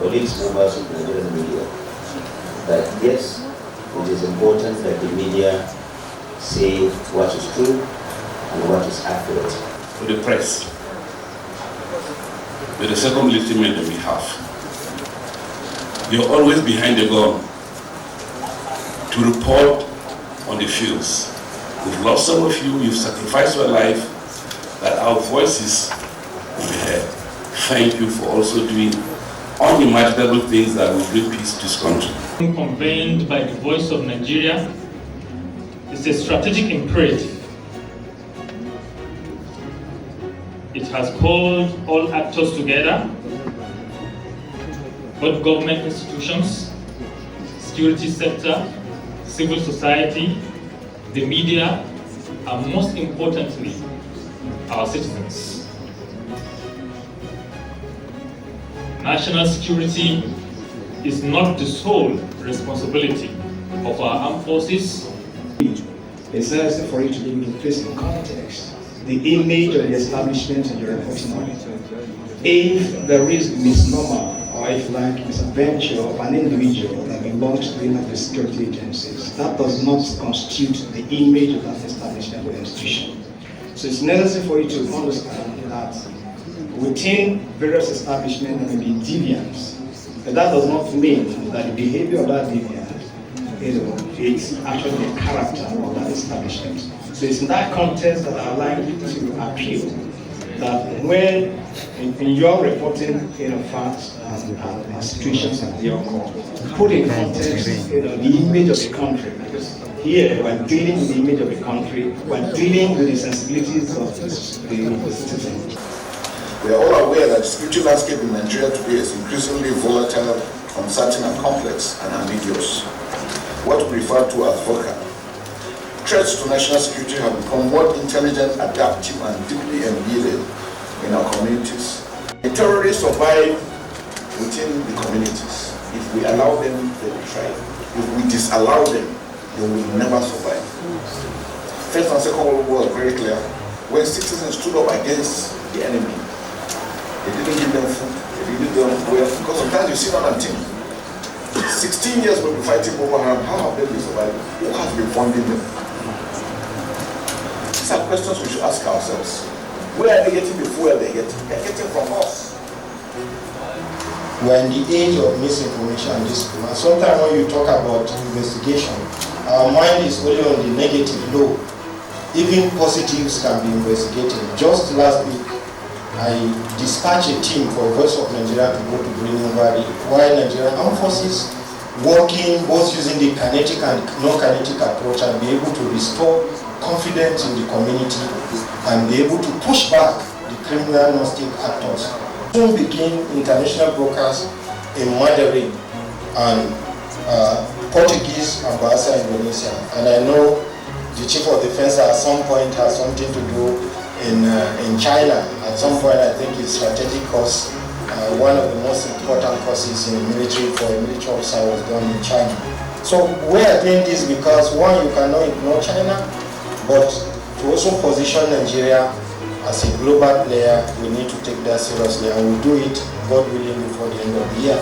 colleagues, members of the Nigerian media, that yes, it is important that the media say what is true and what is accurate. With the press, with the second legitimate that we have, you're always behind the gun to report on the fields. We've lost some of you, you've sacrificed your life, that our voices will be heard. Thank you for also doing unimaginable things that will bring peace to this country. Convened by the Voice of Nigeria is a strategic imperative. It has called all actors together, both government institutions, security sector, civil society, the media, and most importantly, our citizens. National security is not the sole responsibility of our armed forces. It's necessary for you to be able to place in context the image of the establishment and your enforcement. If there is misnomer, or if like misadventure of an individual that belongs to any of the security agencies, that does not constitute the image of that establishment or institution. So it's necessary for you to understand that within various establishments there may be deviance, but that does not mean that the behavior of that deviant, it's actually the character of that establishment. So it's in that context that I like to appeal that when in your reporting facts and situations that they occur, put in context the image of the country, because here we're dealing with the image of the country, we're dealing with the sensibilities of the citizens. We are all aware that the security landscape in Nigeria today is increasingly volatile, uncertain and complex and ambiguous, what we refer to as VUCA. Threats to national security have become more intelligent, adaptive and deeply embedded in our communities. The terrorists survive within the communities. If we allow them, they will try. If we disallow them, they will never survive. First and Second World War was very clear. When citizens stood up against the enemy, they didn't give them food, they didn't give them well, because sometimes you see on a team. 16 years we've been fighting Boko Haram, how have they been surviving? Who has been funding them? These are questions we should ask ourselves. Where are they getting the fuel they're getting? They're getting from us. We're in the age of misinformation and discrimination. Sometimes when you talk about investigation, our mind is only on the negative. No, even positives can be investigated. Just last week, I dispatched a team for Voice of Nigeria to go to Green Valley, while Nigerian armed forces working both using the kinetic and non-kinetic approach and be able to restore confidence in the community and be able to push back the criminal non-state actors. Soon became international brokers in Mandarin and Portuguese ambassador in Indonesia. And I know the Chief of Defense at some point has something to do in China. At some point I think it's strategic course. One of the most important courses in the military for a military officer was done in China. So we are doing this because one, you cannot ignore China, but to also position Nigeria as a global player, we need to take that seriously, and we'll do it, God willing, before the end of the year.